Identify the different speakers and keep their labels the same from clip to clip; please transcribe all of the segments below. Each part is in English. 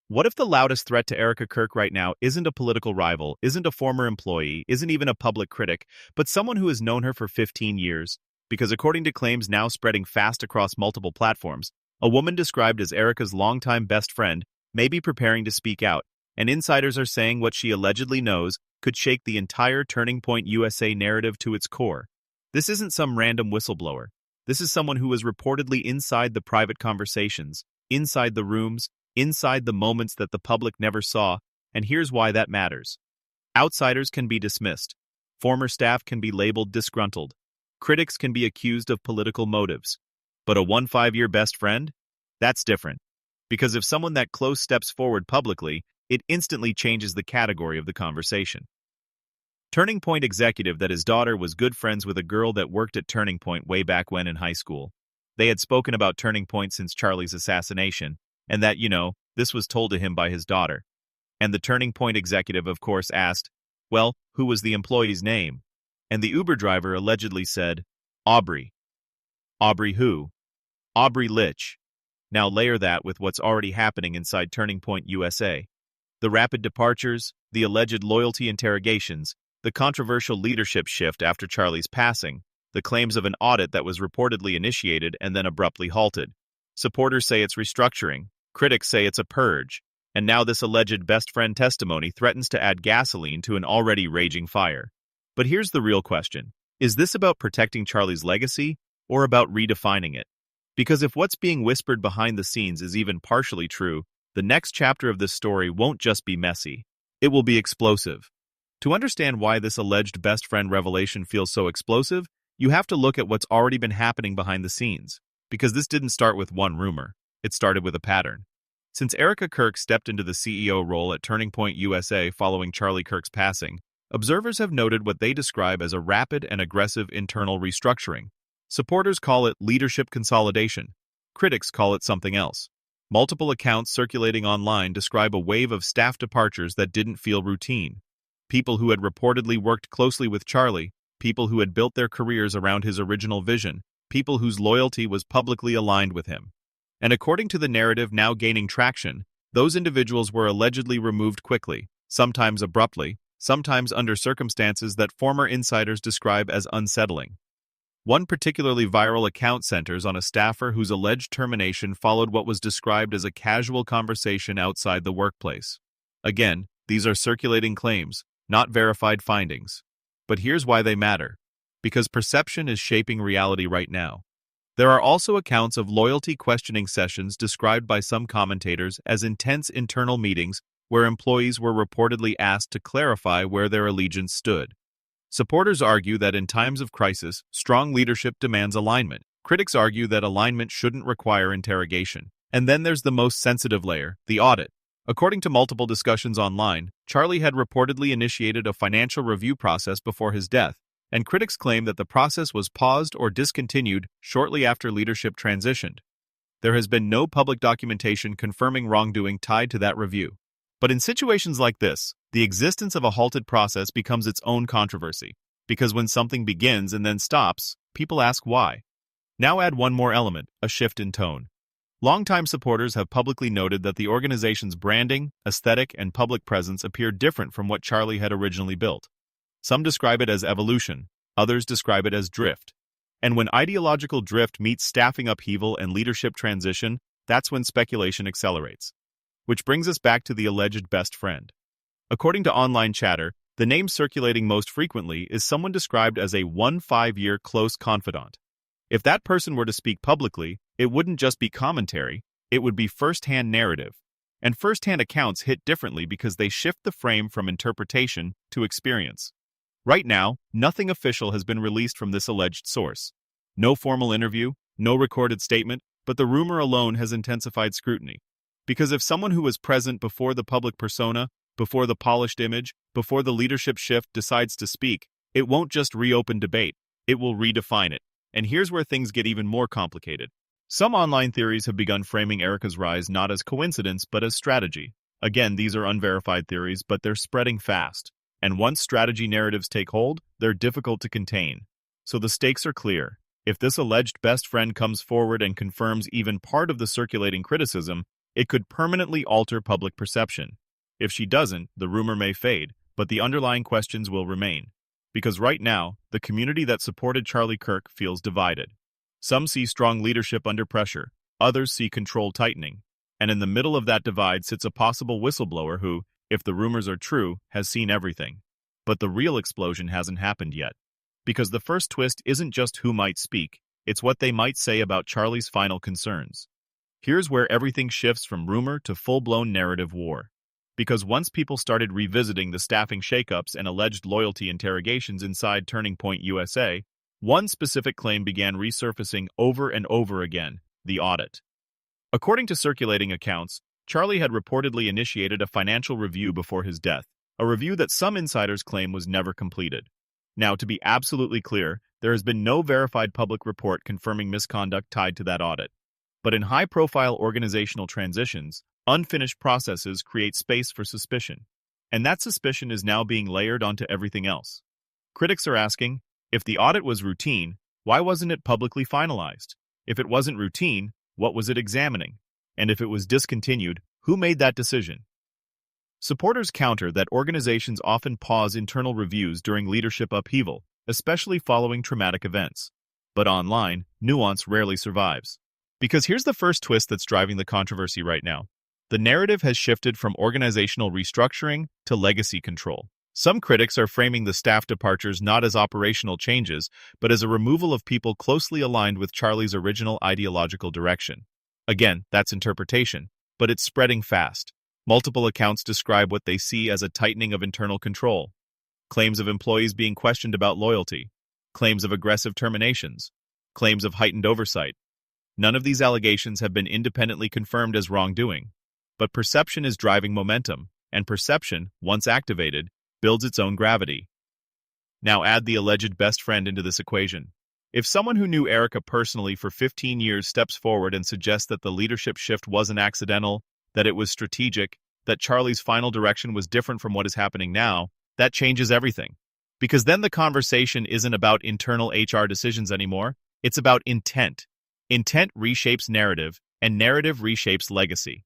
Speaker 1: What if the loudest threat to Erika Kirk right now isn't a political rival, isn't a former employee, isn't even a public critic, but someone who has known her for 15 years? Because according to claims now spreading fast across multiple platforms, a woman described as Erika's longtime best friend may be preparing to speak out, and insiders are saying what she allegedly knows could shake the entire Turning Point USA narrative to its core. This isn't some random whistleblower. This is someone who was reportedly inside the private conversations, inside the rooms, inside the moments that the public never saw, and here's why that matters. Outsiders can be dismissed. Former staff can be labeled disgruntled. Critics can be accused of political motives. But a 15-year best friend? That's different. Because if someone that close steps forward publicly, it instantly changes the category of the conversation. Turning Point executive that his daughter was good friends with a girl that worked at Turning Point way back when in high school. They had spoken about Turning Point since Charlie's assassination, and that, this was told to him by his daughter. And the Turning Point executive, of course, asked, well, who was the employee's name? And the Uber driver allegedly said, Aubrey. Aubrey who? Aubrey Litch. Now layer that with what's already happening inside Turning Point USA. The rapid departures, the alleged loyalty interrogations, the controversial leadership shift after Charlie's passing, the claims of an audit that was reportedly initiated and then abruptly halted. Supporters say it's restructuring, critics say it's a purge, and now this alleged best friend testimony threatens to add gasoline to an already raging fire. But here's the real question. Is this about protecting Charlie's legacy or about redefining it? Because if what's being whispered behind the scenes is even partially true, the next chapter of this story won't just be messy. It will be explosive. To understand why this alleged best friend revelation feels so explosive, you have to look at what's already been happening behind the scenes. Because this didn't start with one rumor. It started with a pattern. Since Erika Kirk stepped into the CEO role at Turning Point USA following Charlie Kirk's passing, observers have noted what they describe as a rapid and aggressive internal restructuring. Supporters call it leadership consolidation. Critics call it something else. Multiple accounts circulating online describe a wave of staff departures that didn't feel routine. People who had reportedly worked closely with Charlie, people who had built their careers around his original vision, people whose loyalty was publicly aligned with him. And according to the narrative now gaining traction, those individuals were allegedly removed quickly, sometimes abruptly, sometimes under circumstances that former insiders describe as unsettling. One particularly viral account centers on a staffer whose alleged termination followed what was described as a casual conversation outside the workplace. Again, these are circulating claims, not verified findings. But here's why they matter. Because perception is shaping reality right now. There are also accounts of loyalty questioning sessions described by some commentators as intense internal meetings where employees were reportedly asked to clarify where their allegiance stood. Supporters argue that in times of crisis, strong leadership demands alignment. Critics argue that alignment shouldn't require interrogation. And then there's the most sensitive layer, the audit. According to multiple discussions online, Charlie had reportedly initiated a financial review process before his death, and critics claim that the process was paused or discontinued shortly after leadership transitioned. There has been no public documentation confirming wrongdoing tied to that review. But in situations like this, the existence of a halted process becomes its own controversy, because when something begins and then stops, people ask why. Now add one more element, a shift in tone. Longtime supporters have publicly noted that the organization's branding, aesthetic, and public presence appear different from what Charlie had originally built. Some describe it as evolution, others describe it as drift. And when ideological drift meets staffing upheaval and leadership transition, that's when speculation accelerates. Which brings us back to the alleged best friend. According to online chatter, the name circulating most frequently is someone described as a 15-year close confidant. If that person were to speak publicly, it wouldn't just be commentary, it would be first-hand narrative. And first-hand accounts hit differently because they shift the frame from interpretation to experience. Right now, nothing official has been released from this alleged source. No formal interview, no recorded statement, but the rumor alone has intensified scrutiny. Because if someone who was present before the public persona, before the polished image, before the leadership shift decides to speak, it won't just reopen debate, it will redefine it. And here's where things get even more complicated. Some online theories have begun framing Erika's rise not as coincidence but as strategy. Again, these are unverified theories, but they're spreading fast. And once strategy narratives take hold, they're difficult to contain. So the stakes are clear. If this alleged best friend comes forward and confirms even part of the circulating criticism, It could permanently alter public perception. If she doesn't, the rumor may fade, but the underlying questions will remain. Because right now, the community that supported Charlie Kirk feels divided. Some see strong leadership under pressure, others see control tightening. And in the middle of that divide sits a possible whistleblower who, if the rumors are true, has seen everything. But the real explosion hasn't happened yet. Because the first twist isn't just who might speak, it's what they might say about Charlie's final concerns. Here's where everything shifts from rumor to full-blown narrative war. Because once people started revisiting the staffing shakeups and alleged loyalty interrogations inside Turning Point USA, one specific claim began resurfacing over and over again: the audit. According to circulating accounts, Charlie had reportedly initiated a financial review before his death, a review that some insiders claim was never completed. Now, to be absolutely clear, there has been no verified public report confirming misconduct tied to that audit. But in high-profile organizational transitions, unfinished processes create space for suspicion. And that suspicion is now being layered onto everything else. Critics are asking, if the audit was routine, why wasn't it publicly finalized? If it wasn't routine, what was it examining? And if it was discontinued, who made that decision? Supporters counter that organizations often pause internal reviews during leadership upheaval, especially following traumatic events. But online, nuance rarely survives. Because here's the first twist that's driving the controversy right now. The narrative has shifted from organizational restructuring to legacy control. Some critics are framing the staff departures not as operational changes, but as a removal of people closely aligned with Charlie's original ideological direction. Again, that's interpretation, but it's spreading fast. Multiple accounts describe what they see as a tightening of internal control. Claims of employees being questioned about loyalty. Claims of aggressive terminations. Claims of heightened oversight. None of these allegations have been independently confirmed as wrongdoing. But perception is driving momentum, and perception, once activated, builds its own gravity. Now add the alleged best friend into this equation. If someone who knew Erika personally for 15 years steps forward and suggests that the leadership shift wasn't accidental, that it was strategic, that Charlie's final direction was different from what is happening now, that changes everything. Because then the conversation isn't about internal HR decisions anymore, it's about intent. Intent reshapes narrative, and narrative reshapes legacy.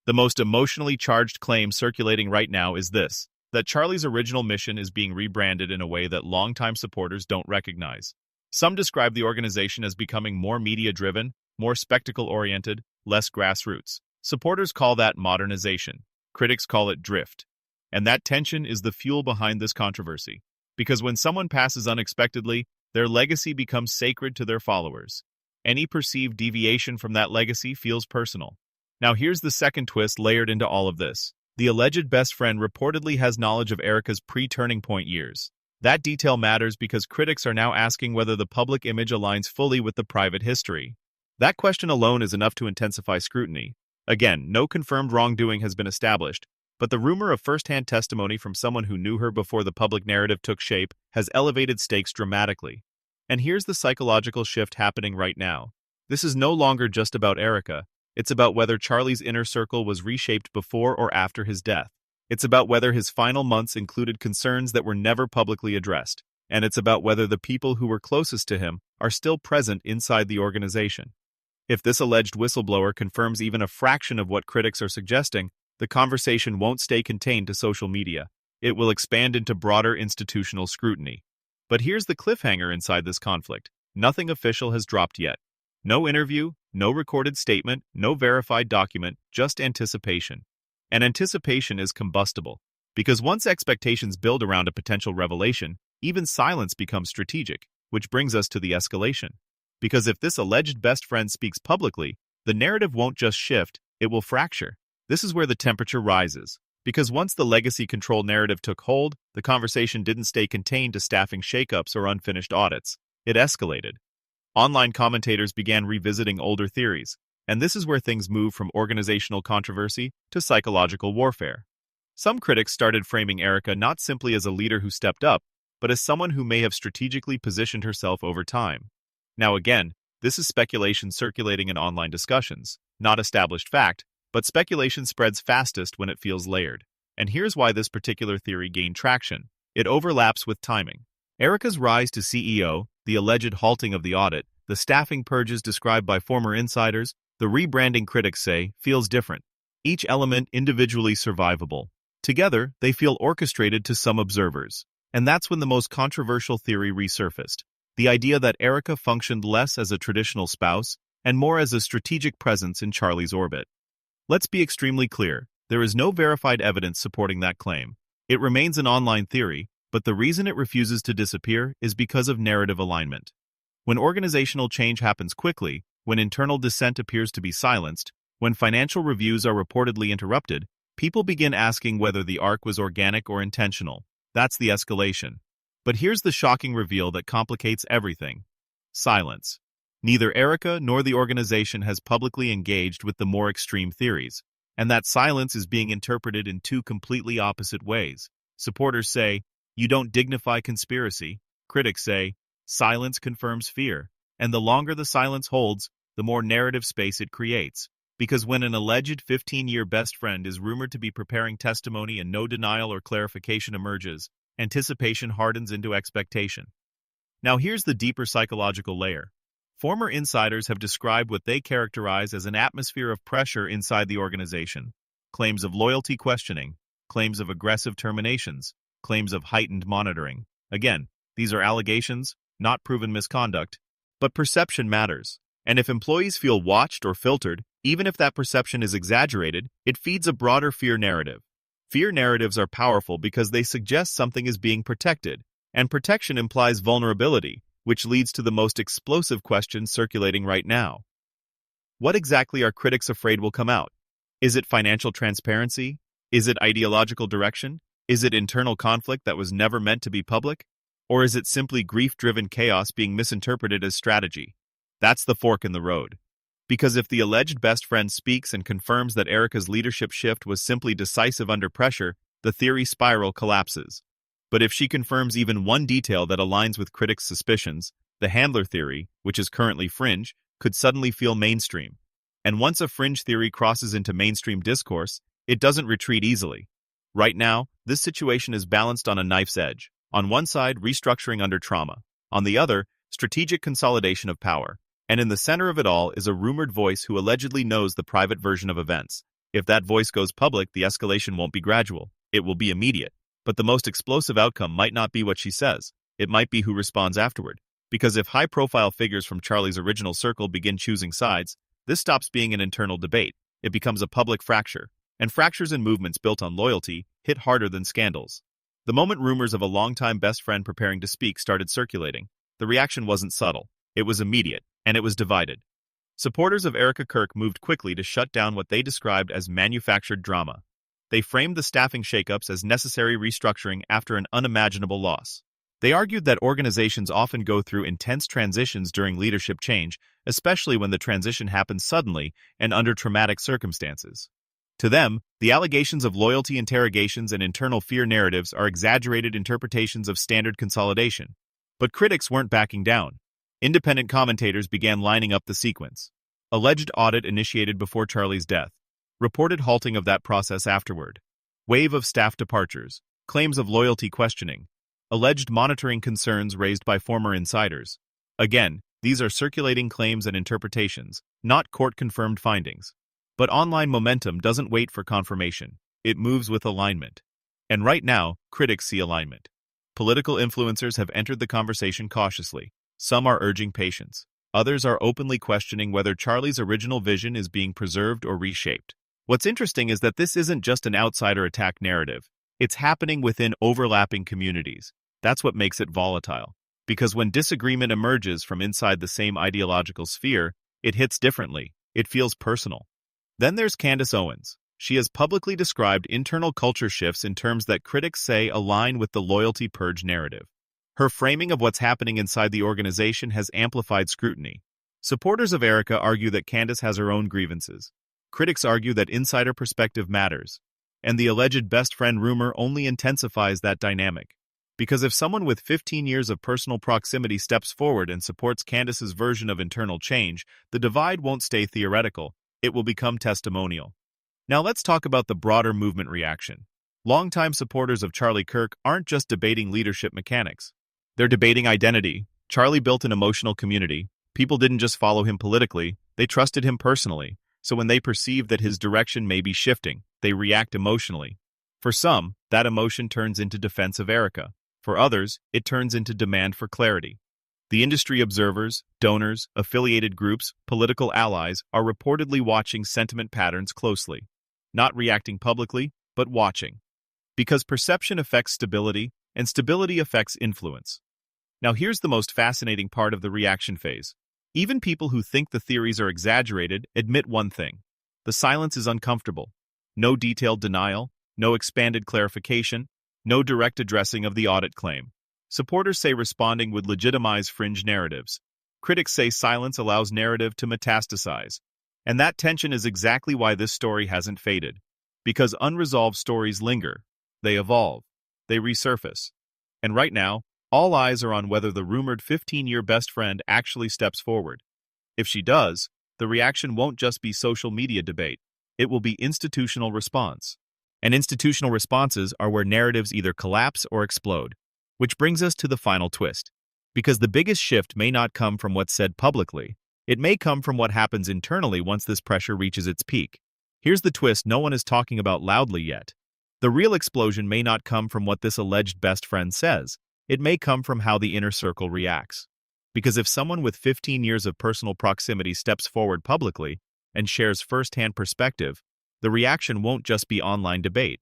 Speaker 1: The most emotionally charged claim circulating right now is this: that Charlie's original mission is being rebranded in a way that longtime supporters don't recognize. Some describe the organization as becoming more media-driven, more spectacle-oriented, less grassroots. Supporters call that modernization. Critics call it drift. And that tension is the fuel behind this controversy. Because when someone passes unexpectedly, their legacy becomes sacred to their followers. Any perceived deviation from that legacy feels personal. Now here's the second twist layered into all of this. The alleged best friend reportedly has knowledge of Erika's pre-Turning Point years. That detail matters because critics are now asking whether the public image aligns fully with the private history. That question alone is enough to intensify scrutiny. Again, no confirmed wrongdoing has been established, but the rumor of first-hand testimony from someone who knew her before the public narrative took shape has elevated stakes dramatically. And here's the psychological shift happening right now. This is no longer just about Erika. It's about whether Charlie's inner circle was reshaped before or after his death. It's about whether his final months included concerns that were never publicly addressed. And it's about whether the people who were closest to him are still present inside the organization. If this alleged whistleblower confirms even a fraction of what critics are suggesting, the conversation won't stay contained to social media. It will expand into broader institutional scrutiny. But here's the cliffhanger inside this conflict. Nothing official has dropped yet. No interview, no recorded statement, no verified document, just anticipation. And anticipation is combustible. Because once expectations build around a potential revelation, even silence becomes strategic, which brings us to the escalation. Because if this alleged best friend speaks publicly, the narrative won't just shift, it will fracture. This is where the temperature rises. Because once the legacy control narrative took hold, the conversation didn't stay contained to staffing shakeups or unfinished audits. It escalated. Online commentators began revisiting older theories, and this is where things move from organizational controversy to psychological warfare. Some critics started framing Erika not simply as a leader who stepped up, but as someone who may have strategically positioned herself over time. Now again, this is speculation circulating in online discussions, not established fact, but speculation spreads fastest when it feels layered. And here's why this particular theory gained traction. It overlaps with timing. Erika's rise to CEO, the alleged halting of the audit, the staffing purges described by former insiders, the rebranding critics say, feels different. each element individually survivable. Together, they feel orchestrated to some observers. And that's when the most controversial theory resurfaced, the idea that Erika functioned less as a traditional spouse and more as a strategic presence in Charlie's orbit. Let's be extremely clear, there is no verified evidence supporting that claim. It remains an online theory, but the reason it refuses to disappear is because of narrative alignment. When organizational change happens quickly, when internal dissent appears to be silenced, when financial reviews are reportedly interrupted, people begin asking whether the arc was organic or intentional. That's the escalation. But here's the shocking reveal that complicates everything. Silence. Neither Erika nor the organization has publicly engaged with the more extreme theories, and that silence is being interpreted in two completely opposite ways. Supporters say, "You don't dignify conspiracy." Critics say, "Silence confirms fear." And the longer the silence holds, the more narrative space it creates. Because when an alleged 15-year best friend is rumored to be preparing testimony and no denial or clarification emerges, anticipation hardens into expectation. Now here's the deeper psychological layer. Former insiders have described what they characterize as an atmosphere of pressure inside the organization. Claims of loyalty questioning, claims of aggressive terminations, claims of heightened monitoring. Again, these are allegations, not proven misconduct, but perception matters. And if employees feel watched or filtered, even if that perception is exaggerated, it feeds a broader fear narrative. Fear narratives are powerful because they suggest something is being protected, and protection implies vulnerability, which leads to the most explosive question circulating right now. What exactly are critics afraid will come out? Is it financial transparency? Is it ideological direction? Is it internal conflict that was never meant to be public? Or is it simply grief-driven chaos being misinterpreted as strategy? That's the fork in the road. Because if the alleged best friend speaks and confirms that Erika's leadership shift was simply decisive under pressure, the theory spiral collapses. But if she confirms even one detail that aligns with critics' suspicions, the handler theory, which is currently fringe, could suddenly feel mainstream. And once a fringe theory crosses into mainstream discourse, it doesn't retreat easily. Right now, this situation is balanced on a knife's edge. On one side, restructuring under trauma. On the other, strategic consolidation of power. And in the center of it all is a rumored voice who allegedly knows the private version of events. If that voice goes public, the escalation won't be gradual. It will be immediate. But the most explosive outcome might not be what she says. It might be who responds afterward. Because if high-profile figures from Charlie's original circle begin choosing sides, this stops being an internal debate. It becomes a public fracture. And fractures in movements built on loyalty hit harder than scandals. The moment rumors of a longtime best friend preparing to speak started circulating, the reaction wasn't subtle. It was immediate, and it was divided. Supporters of Erika Kirk moved quickly to shut down what they described as manufactured drama. They framed the staffing shakeups as necessary restructuring after an unimaginable loss. They argued that organizations often go through intense transitions during leadership change, especially when the transition happens suddenly and under traumatic circumstances. To them, the allegations of loyalty interrogations and internal fear narratives are exaggerated interpretations of standard consolidation. But critics weren't backing down. Independent commentators began lining up the sequence. Alleged audit initiated before Charlie's death. Reported halting of that process afterward. Wave of staff departures. Claims of loyalty questioning. Alleged monitoring concerns raised by former insiders. Again, these are circulating claims and interpretations, not court-confirmed findings. But online momentum doesn't wait for confirmation. It moves with alignment. And right now, critics see alignment. Political influencers have entered the conversation cautiously. Some are urging patience. Others are openly questioning whether Charlie's original vision is being preserved or reshaped. What's interesting is that this isn't just an outsider attack narrative. It's happening within overlapping communities. That's what makes it volatile. Because when disagreement emerges from inside the same ideological sphere, it hits differently. It feels personal. Then there's Candace Owens. She has publicly described internal culture shifts in terms that critics say align with the loyalty purge narrative. Her framing of what's happening inside the organization has amplified scrutiny. Supporters of Erika argue that Candace has her own grievances. Critics argue that insider perspective matters. And the alleged best friend rumor only intensifies that dynamic. Because if someone with 15 years of personal proximity steps forward and supports Candace's version of internal change, the divide won't stay theoretical. It will become testimonial. Now let's talk about the broader movement reaction. Longtime supporters of Charlie Kirk aren't just debating leadership mechanics. They're debating identity. Charlie built an emotional community. People didn't just follow him politically, they trusted him personally. So when they perceive that his direction may be shifting, they react emotionally. For some, that emotion turns into defense of Erika. For others, it turns into demand for clarity. The industry observers, donors, affiliated groups, political allies are reportedly watching sentiment patterns closely. Not reacting publicly, but watching. Because perception affects stability, and stability affects influence. Now here's the most fascinating part of the reaction phase. Even people who think the theories are exaggerated admit one thing. The silence is uncomfortable. No detailed denial, no expanded clarification, no direct addressing of the audit claim. Supporters say responding would legitimize fringe narratives. Critics say silence allows narrative to metastasize. And that tension is exactly why this story hasn't faded. Because unresolved stories linger. They evolve. They resurface. And right now, all eyes are on whether the rumored 15-year best friend actually steps forward. If she does, the reaction won't just be social media debate. It will be institutional response. And institutional responses are where narratives either collapse or explode. Which brings us to the final twist. Because the biggest shift may not come from what's said publicly. It may come from what happens internally once this pressure reaches its peak. Here's the twist no one is talking about loudly yet. The real explosion may not come from what this alleged best friend says. It may come from how the inner circle reacts. Because if someone with 15 years of personal proximity steps forward publicly and shares first-hand perspective, the reaction won't just be online debate.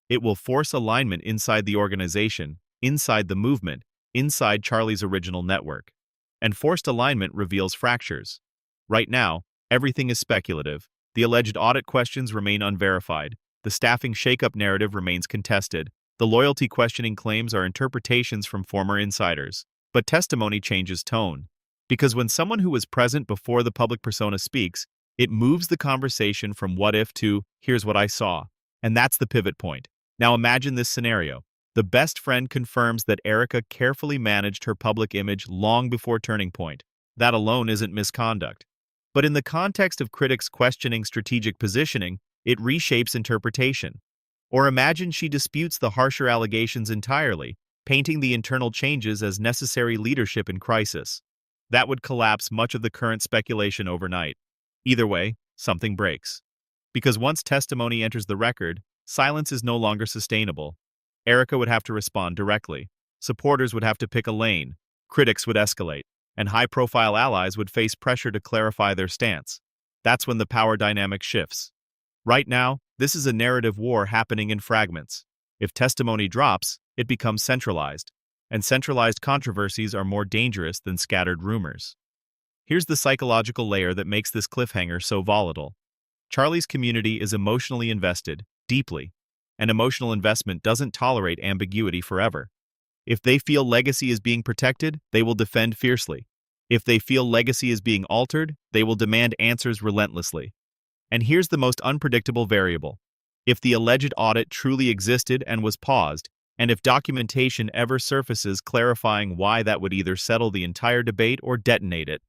Speaker 1: It will force alignment inside the organization, inside the movement, inside Charlie's original network. And forced alignment reveals fractures. Right now, everything is speculative. The alleged audit questions remain unverified. The staffing shakeup narrative remains contested. The loyalty questioning claims are interpretations from former insiders. But testimony changes tone. Because when someone who was present before the public persona speaks, it moves the conversation from what if to here's what I saw. And that's the pivot point. Now imagine this scenario. The best friend confirms that Erika carefully managed her public image long before turning point. That alone isn't misconduct. But in the context of critics questioning strategic positioning, it reshapes interpretation. Or imagine she disputes the harsher allegations entirely, painting the internal changes as necessary leadership in crisis. That would collapse much of the current speculation overnight. Either way, something breaks. Because once testimony enters the record, silence is no longer sustainable. Erika would have to respond directly. Supporters would have to pick a lane. Critics would escalate. And high-profile allies would face pressure to clarify their stance. That's when the power dynamic shifts. Right now, this is a narrative war happening in fragments. If testimony drops, it becomes centralized. And centralized controversies are more dangerous than scattered rumors. Here's the psychological layer that makes this cliffhanger so volatile. Charlie's community is emotionally invested, deeply. And emotional investment doesn't tolerate ambiguity forever. If they feel legacy is being protected, they will defend fiercely. If they feel legacy is being altered, they will demand answers relentlessly. And here's the most unpredictable variable. If the alleged audit truly existed and was paused, and if documentation ever surfaces clarifying why, that would either settle the entire debate or detonate it.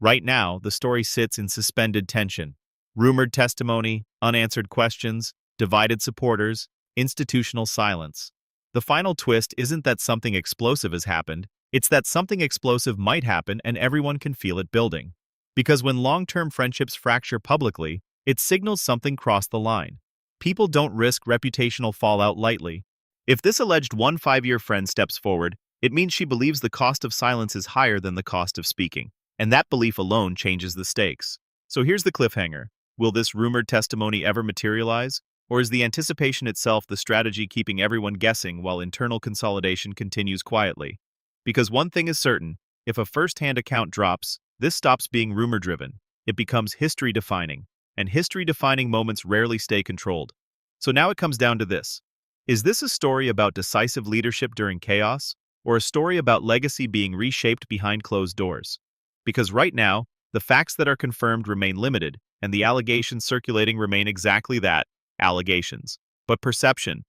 Speaker 1: Right now, the story sits in suspended tension. Rumored testimony, unanswered questions, divided supporters, institutional silence. The final twist isn't that something explosive has happened, it's that something explosive might happen and everyone can feel it building. Because when long-term friendships fracture publicly, it signals something crossed the line. People don't risk reputational fallout lightly. If this alleged 5-year friend steps forward, it means she believes the cost of silence is higher than the cost of speaking. And that belief alone changes the stakes. So here's the cliffhanger. Will this rumored testimony ever materialize? Or is the anticipation itself the strategy keeping everyone guessing while internal consolidation continues quietly? Because one thing is certain, if a first-hand account drops, this stops being rumor-driven. It becomes history-defining. And history-defining moments rarely stay controlled. So now it comes down to this. Is this a story about decisive leadership during chaos? Or a story about legacy being reshaped behind closed doors? Because right now, the facts that are confirmed remain limited, and the allegations circulating remain exactly that, allegations. But perception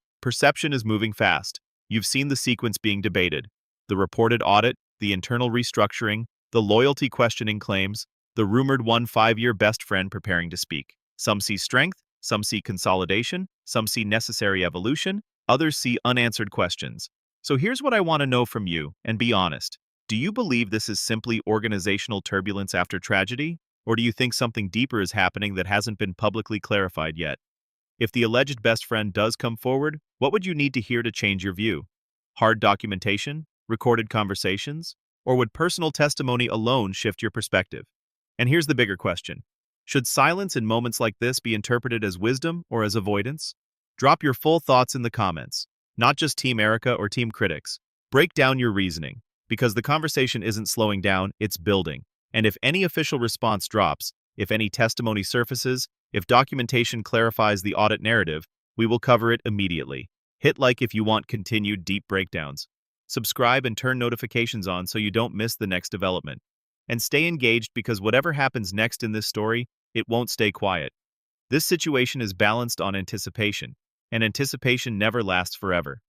Speaker 1: is moving fast. You've seen the sequence being debated. The reported audit, the internal restructuring, the loyalty questioning claims, the rumored 5-year best friend preparing to speak. Some see strength, some see consolidation, some see necessary evolution, others see unanswered questions. So here's what I want to know from you, and be honest. Do you believe this is simply organizational turbulence after tragedy? Or do you think something deeper is happening that hasn't been publicly clarified yet? If the alleged best friend does come forward, what would you need to hear to change your view? Hard documentation? Recorded conversations? Or would personal testimony alone shift your perspective? And here's the bigger question. Should silence in moments like this be interpreted as wisdom or as avoidance? Drop your full thoughts in the comments, not just Team Erica or Team Critics. Break down your reasoning, because the conversation isn't slowing down, it's building. And if any official response drops, if any testimony surfaces, if documentation clarifies the audit narrative, we will cover it immediately. Hit like if you want continued deep breakdowns. Subscribe and turn notifications on so you don't miss the next development. And stay engaged, because whatever happens next in this story, it won't stay quiet. This situation is balanced on anticipation, and anticipation never lasts forever.